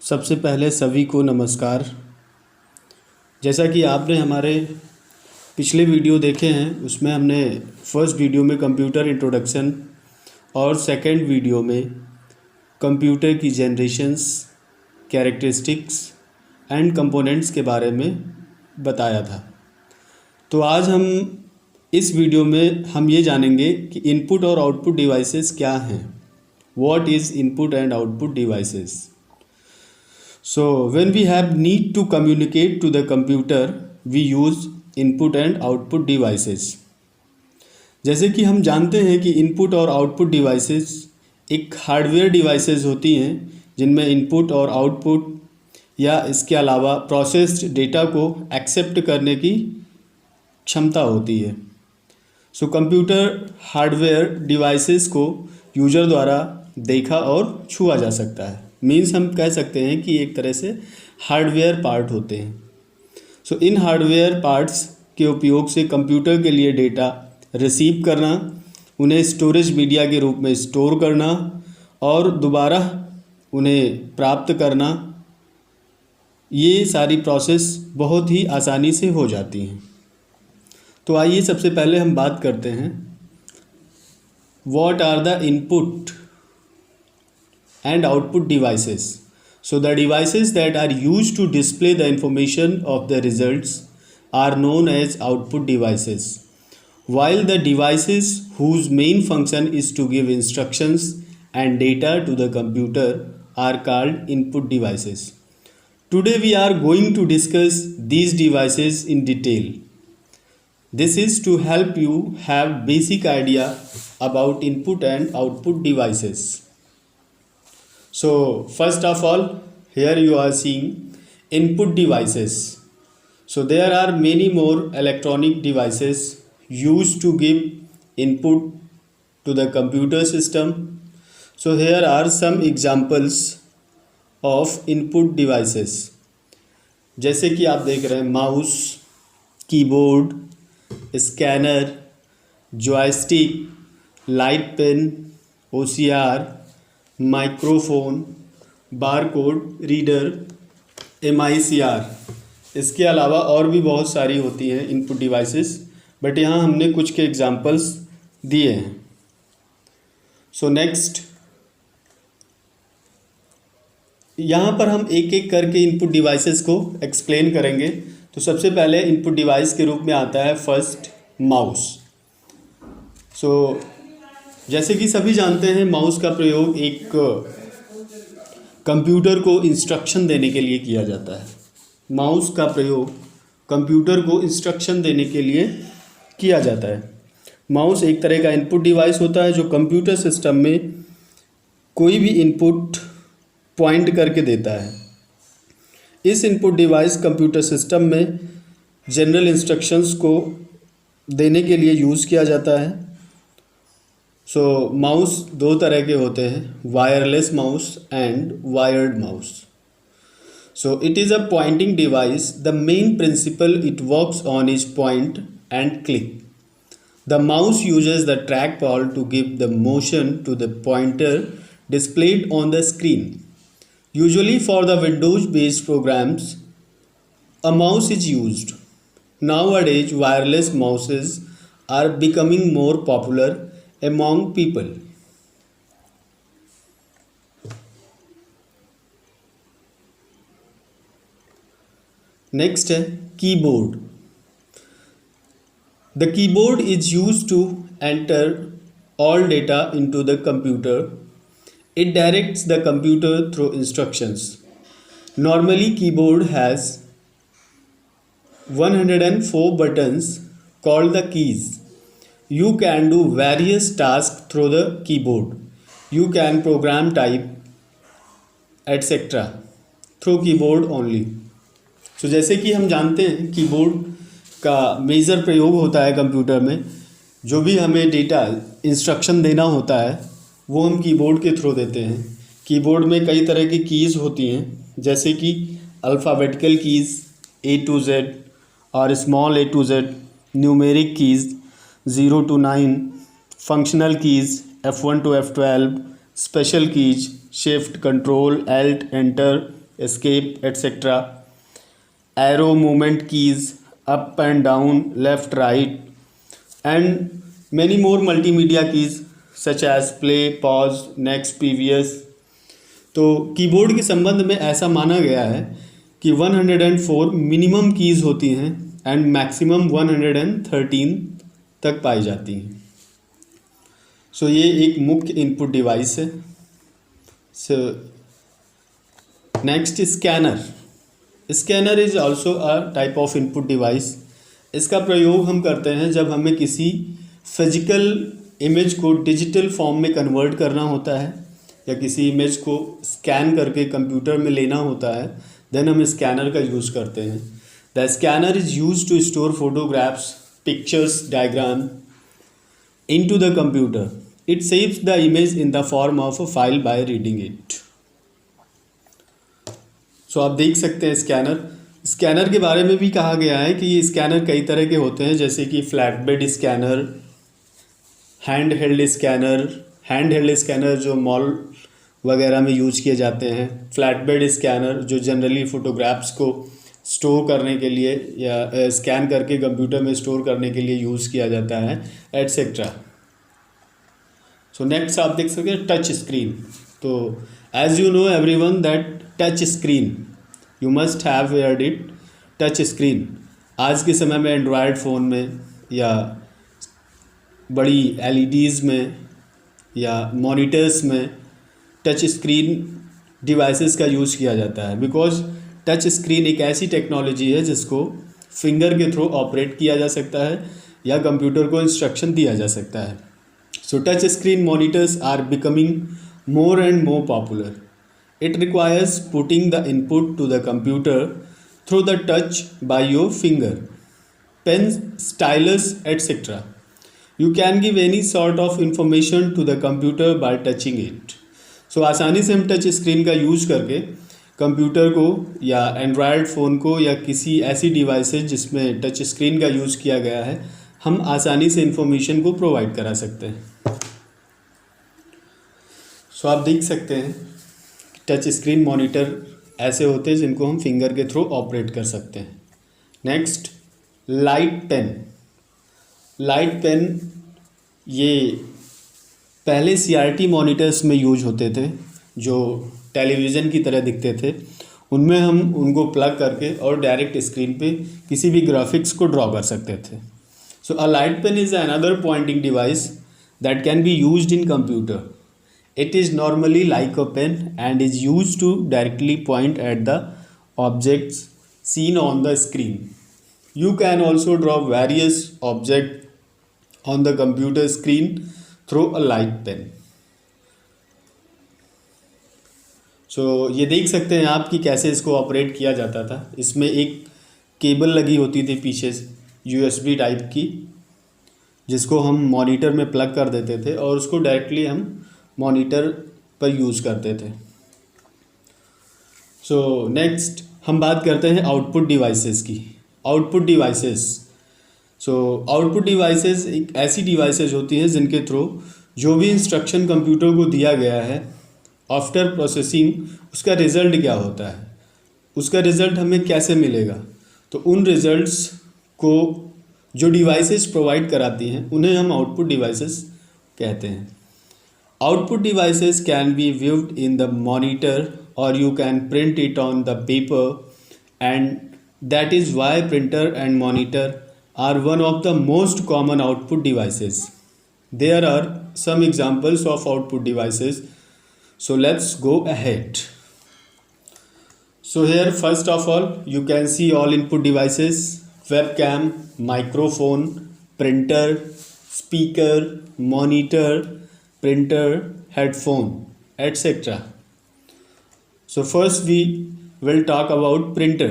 सबसे पहले सभी को नमस्कार। जैसा कि आपने हमारे पिछले वीडियो देखे हैं, उसमें हमने फर्स्ट वीडियो में कंप्यूटर इंट्रोडक्शन और सेकंड वीडियो में कंप्यूटर की जनरेशन्स, कैरेक्टरिस्टिक्स एंड कंपोनेंट्स के बारे में बताया था। तो आज हम इस वीडियो में हम ये जानेंगे कि इनपुट और आउटपुट डिवाइसेस क्या हैं। What is input and output devices? So when we have need to communicate to the computer, we use input and output devices. जैसे कि हम जानते हैं कि इनपुट और आउटपुट डिवाइसेस एक हार्डवेयर डिवाइसेस होती हैं जिनमें इनपुट और आउटपुट या इसके अलावा प्रोसेस्ड डेटा को एक्सेप्ट करने की क्षमता होती है। सो कंप्यूटर हार्डवेयर डिवाइसेस को यूजर द्वारा देखा और छुआ जा सकता है। मीन्स हम कह सकते हैं कि एक तरह से हार्डवेयर पार्ट होते हैं। सो इन हार्डवेयर पार्ट्स के उपयोग से कंप्यूटर के लिए डेटा रिसीव करना, उन्हें स्टोरेज मीडिया के रूप में स्टोर करना और दोबारा उन्हें प्राप्त करना, ये सारी प्रोसेस बहुत ही आसानी से हो जाती हैं। तो आइए सबसे पहले हम बात करते हैं what are the input and output devices. So the devices that are used to display the information of the results are known as output devices, while the devices whose main function is to give instructions and data to the computer are called input devices. Today we are going to discuss these devices in detail. This is to help you have basic idea about input and output devices. So first of all, here you are seeing input devices. So there are many more electronic devices used to give input to the computer system. So here are some examples of input devices. जैसे कि आप देख रहे हैं mouse, keyboard, scanner, joystick, light pen, OCR, microphone, barcode reader, MICR। इसके अलावा और भी बहुत सारी होती हैं इनपुट डिवाइसेस, बट यहाँ हमने कुछ के एग्जांपल्स दिए हैं। सो नेक्स्ट, यहाँ पर हम एक एक करके इनपुट डिवाइसेस को एक्सप्लेन करेंगे। तो सबसे पहले इनपुट डिवाइस के रूप में आता है फर्स्ट माउस। सो जैसे कि सभी जानते हैं, माउस का प्रयोग एक कंप्यूटर को इंस्ट्रक्शन देने के लिए किया जाता है। माउस का प्रयोग कंप्यूटर को इंस्ट्रक्शन देने के लिए किया जाता है। माउस एक तरह का इनपुट डिवाइस होता है जो कंप्यूटर सिस्टम में कोई भी इनपुट पॉइंट करके देता है। इस इनपुट डिवाइस कंप्यूटर सिस्टम में जनरल इंस्ट्रक्शंस को देने के लिए यूज़ किया जाता है। सो माउस दो तरह के होते हैं, wireless mouse and wired mouse. So it is a pointing device. The main principle it works on is point and click. The mouse uses the track ball to give the motion to the pointer displayed on the screen. Usually for the Windows based programs, a mouse is used. Nowadays wireless mouses are becoming more popular among people. Next है keyboard. The keyboard is used to enter all data into the computer. It directs the computer through instructions. Normally keyboard has 104 buttons called the keys. You can do various tasks through the keyboard. You can program, type, etc. through keyboard only. So जैसे कि हम जानते हैं keyboard का major प्रयोग होता है computer में। जो भी हमें डेटा इंस्ट्रक्शन देना होता है वो हम कीबोर्ड के थ्रू देते हैं। कीबोर्ड में कई तरह की कीज़ होती हैं, जैसे कि alphabetical keys A to Z और small a to Z, numeric keys 0 to 9, functional keys F1 to F12, special keys shift, control, Alt, enter, escape, etc. Arrow movement keys, up and down, left, right, and many more multimedia keys such as play, pause, next, previous. तो keyboard के संबंध में ऐसा माना गया है कि 104 minimum keys होती हैं एंड मैक्सिमम 113 तक पाई जाती हैं. सो ये एक मुख्य इनपुट डिवाइस है. So next scanner. Scanner is also a type of input device. इसका प्रयोग हम करते हैं जब हमें किसी फिजिकल इमेज को डिजिटल फॉर्म में कन्वर्ट करना होता है या किसी इमेज को स्कैन करके कंप्यूटर में लेना होता है, देन हम स्कैनर का यूज़ करते हैं. The scanner is use to store photographs, pictures, diagram into the computer. It saves the image in the form of a file by reading it. So आप देख सकते हैं स्कैनर के बारे में भी कहा गया है कि ये स्कैनर कई तरह के होते हैं, जैसे कि flat bed scanner, hand held scanner जो मॉल वगैरह में यूज किए जाते हैं, फ्लैट बेड स्कैनर जो जनरली फ़ोटोग्राफ्स को स्टोर करने के लिए या स्कैन करके कंप्यूटर में स्टोर करने के लिए यूज़ किया जाता है, एट्सेट्रा. सो नेक्स्ट आप देख सकते हैं टच स्क्रीन. तो as you know everyone that touch screen you must have heard it. Touch screen आज के समय में एंड्रॉयड फ़ोन में या बड़ी LEDs में या मॉनिटर्स में टच स्क्रीन डिवाइसेस का यूज़ किया जाता है, बिकॉज टच स्क्रीन एक ऐसी टेक्नोलॉजी है जिसको फिंगर के थ्रू ऑपरेट किया जा सकता है या कंप्यूटर को इंस्ट्रक्शन दिया जा सकता है. So touch screen monitors are becoming more and more popular. It requires putting the input to the computer through the touch by your finger, pen, stylus, etcetera. You can give any sort of information to the computer by touching it. So आसानी से हम touch screen का use करके computer को या Android phone को या किसी ऐसी डिवाइसेस जिसमें टच स्क्रीन का यूज़ किया गया है, हम आसानी से इंफॉर्मेशन को प्रोवाइड करा सकते हैं. सो आप देख सकते हैं टच स्क्रीन मॉनिटर ऐसे होते हैं जिनको हम फिंगर के थ्रू ऑपरेट कर सकते हैं. नेक्स्ट लाइट पेन ये पहले CRT मॉनिटर्स में यूज होते थे जो टेलीविज़न की तरह दिखते थे. उनमें हम उनको प्लग करके और डायरेक्ट स्क्रीन पे किसी भी ग्राफिक्स को ड्रॉ कर सकते थे. So a light pen is another pointing device that can be used in computer. It is normally like a pen and is used to directly point at the objects seen on the screen. You can also draw various object on the computer screen through a light pen. So ये देख सकते हैं आप कि कैसे इसको operate किया जाता था. इसमें एक केबल लगी होती थी पीछे USB टाइप की, जिसको हम मॉनिटर में प्लग कर देते थे और उसको डायरेक्टली हम मॉनिटर पर यूज़ करते थे. सो नेक्स्ट हम बात करते हैं आउटपुट डिवाइसेस की. आउटपुट डिवाइसेस एक ऐसी डिवाइसेस होती हैं जिनके थ्रू जो भी इंस्ट्रक्शन कंप्यूटर को दिया गया है, आफ्टर प्रोसेसिंग उसका रिज़ल्ट क्या होता है, उसका रिज़ल्ट हमें कैसे मिलेगा, तो उन रिज़ल्ट्स को जो डिवाइसेस प्रोवाइड कराती हैं उन्हें हम आउटपुट डिवाइसेस कहते हैं. Output devices can be viewed in the monitor और you can print it on the paper and that is why printer and monitor are one of the most common output devices. There are some examples of output devices. So let's go ahead. So here first of all you can see all input devices: webcam, microphone, printer, speaker, monitor, printer, headphone, etc. So first we will talk about printer.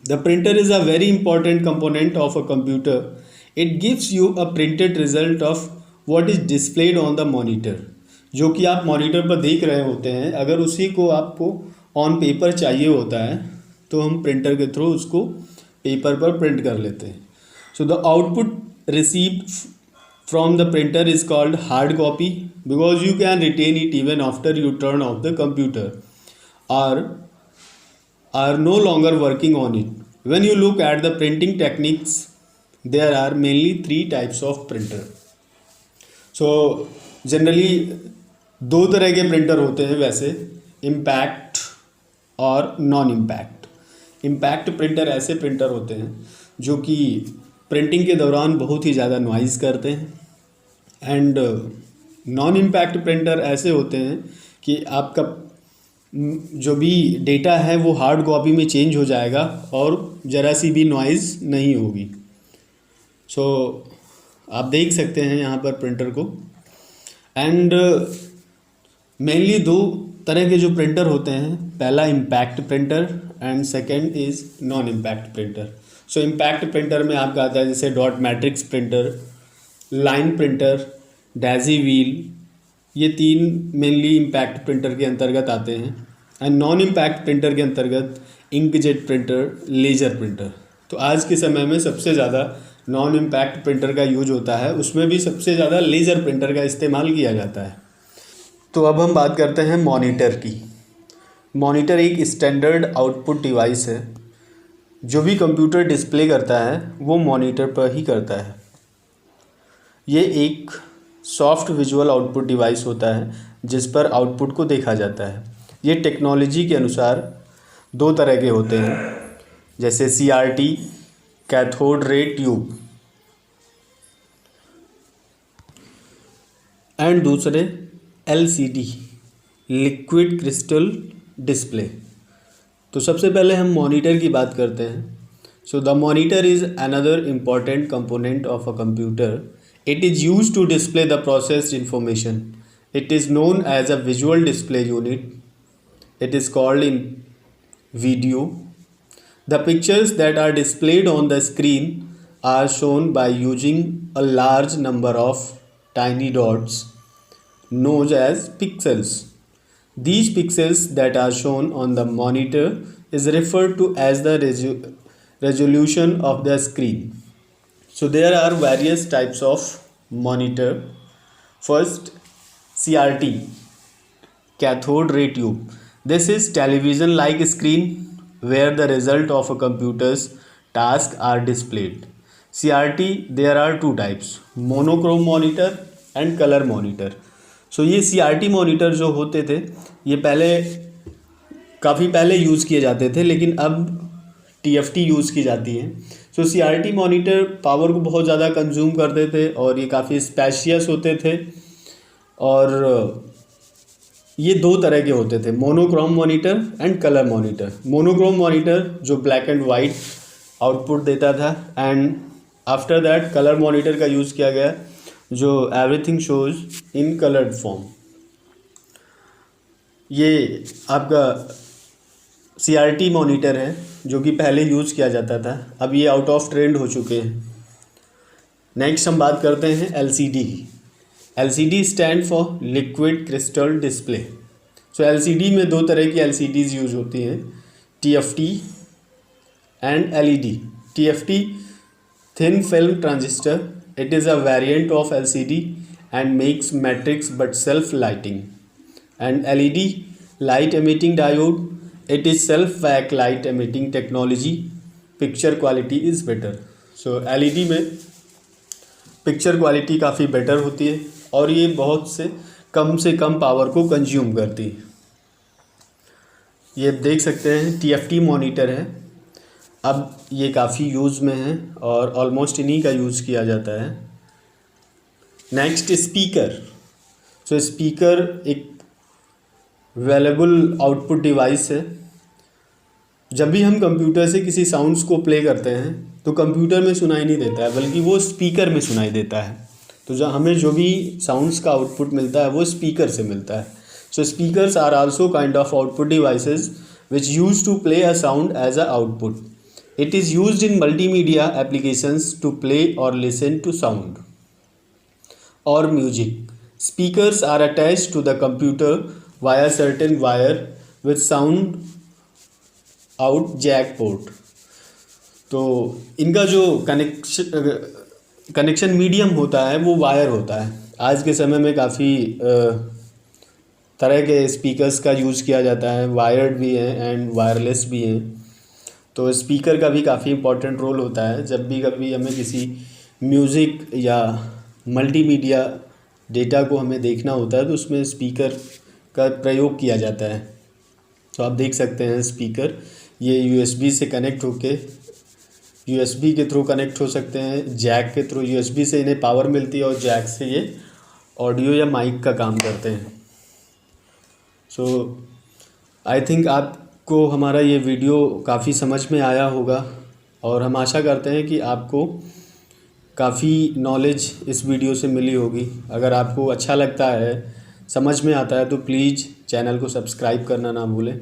The printer is a very important component of a computer. It gives you a printed result of what is displayed on the monitor. जो कि आप monitor पर देख रहे होते हैं, अगर उसी को आपको ऑन पेपर चाहिए होता है तो हम प्रिंटर के थ्रू उसको पेपर पर प्रिंट कर लेते हैं. So the output received from the printer is called hard copy because you can retain it even after you turn off the computer. और are no longer working on it. When you look at the printing techniques, there are mainly three types of printer. So generally दो तरह के printer होते हैं वैसे, impact और non impact. Impact printer ऐसे printer होते हैं जो कि प्रिंटिंग के दौरान बहुत ही ज़्यादा नॉइज़ करते हैं, एंड नॉन इम्पैक्ट प्रिंटर ऐसे होते हैं कि आपका जो भी डेटा है वो हार्ड कॉपी में चेंज हो जाएगा और ज़रा सी भी नॉइज़ नहीं होगी। सो आप देख सकते हैं यहाँ पर प्रिंटर को। एंड मेनली दो तरह के जो प्रिंटर होते हैं, पहला impact printer and second is non impact printer. So impact printer में आपका आता है जैसे dot matrix printer, line printer, Daisy wheel, ये तीन मेनली इम्पैक्ट प्रिंटर के अंतर्गत आते हैं। एंड नॉन इम्पैक्ट प्रिंटर के अंतर्गत इंकजेट प्रिंटर, लेज़र प्रिंटर। तो आज के समय में सबसे ज़्यादा नॉन इम्पैक्ट प्रिंटर का यूज होता है, उसमें भी सबसे ज़्यादा लेज़र प्रिंटर का इस्तेमाल किया जाता है। तो अब हम बात करते हैं मॉनिटर की। मॉनिटर एक स्टैंडर्ड आउटपुट डिवाइस है। जो भी कंप्यूटर डिस्प्ले करता है वो मॉनिटर पर ही करता है। ये एक सॉफ्ट विजुअल आउटपुट डिवाइस होता है जिस पर आउटपुट को देखा जाता है। ये टेक्नोलॉजी के अनुसार दो तरह के होते हैं, जैसे CRT, cathode ray tube, and दूसरे LCD, लिक्विड क्रिस्टल डिस्प्ले। तो सबसे पहले हम मॉनिटर की बात करते हैं। So the monitor is another important component of a computer. It is used to display the processed information. It is known as a visual display unit. It is called in video. The pictures that are displayed on the screen are shown by using a large number of tiny dots known as pixels. These pixels that are shown on the monitor is referred to as the resolution of the screen. So there are various types of monitor. First, CRT, cathode ray tube. This is television like screen where the result of a computer's tasks are displayed. CRT, there are two types, monochrome monitor and color monitor. So ये CRT monitor जो होते थे ये काफ़ी पहले use किए जाते थे, लेकिन अब TFT यूज़ की जाती है। सो CRT मॉनिटर पावर को बहुत ज़्यादा कंज्यूम करते थे और ये काफ़ी स्पेशियस होते थे, और ये दो तरह के होते थे, monochrome monitor and colour monitor. Monochrome monitor जो ब्लैक एंड वाइट आउटपुट देता था, and after that colour monitor का यूज़ किया गया जो everything shows in coloured form. ये आपका CRT मॉनिटर है जो कि पहले यूज़ किया जाता था, अब ये आउट ऑफ ट्रेंड हो चुके हैं। नेक्स्ट हम बात करते हैं LCD। LCD stand for liquid crystal display. So LCD में दो तरह की LCDs यूज होती हैं, TFT and LED। TFT, thin film transistor, it is a variant of LCD and makes matrix but self lighting. And LED, light emitting diode, it is self backlight emitting technology, picture quality is better. So LED में picture quality काफ़ी better होती है और ये बहुत से कम power को consume करती है। ये देख सकते हैं TFT मॉनिटर है, अब ये काफ़ी यूज़ में है और ऑलमोस्ट इन्हीं का यूज़ किया जाता है। Next, speaker. सो स्पीकर एक वेलेबल आउटपुट डिवाइस है। जब भी हम कंप्यूटर से किसी साउंड्स को प्ले करते हैं तो कंप्यूटर में सुनाई नहीं देता है, बल्कि वो स्पीकर में सुनाई देता है। तो हमें जो भी साउंड्स का आउटपुट मिलता है वो स्पीकर से मिलता है। So speakers are also kind of output devices which use to play a sound as a output. It is used in multimedia applications to play or listen to sound or music. Speakers are attached to the computer via certain wire with sound out jack port. तो इनका जो connection medium होता है वो wire होता है. आज के समय में काफ़ी तरह के स्पीकर्स का यूज़ किया जाता है, वायर्ड भी हैं एंड वायरलेस भी हैं। तो स्पीकर का भी काफ़ी इम्पोर्टेंट रोल होता है। जब भी कभी हमें किसी म्यूज़िक या मल्टीमीडिया डेटा को हमें देखना होता है तो उसमें स्पीकर का प्रयोग किया जाता है। तो आप देख सकते हैं स्पीकर ये यूएसबी से कनेक्ट होके यूएसबी के थ्रू कनेक्ट हो सकते हैं, जैक के थ्रू यूएसबी से इन्हें पावर मिलती है और जैक से ये ऑडियो या माइक का काम करते हैं। सो आई थिंक आपको हमारा ये वीडियो काफ़ी समझ में आया होगा और हम आशा करते हैं कि आपको काफ़ी नॉलेज इस वीडियो से मिली होगी। अगर आपको अच्छा लगता है, समझ में आता है तो प्लीज़ चैनल को सब्सक्राइब करना ना भूलें।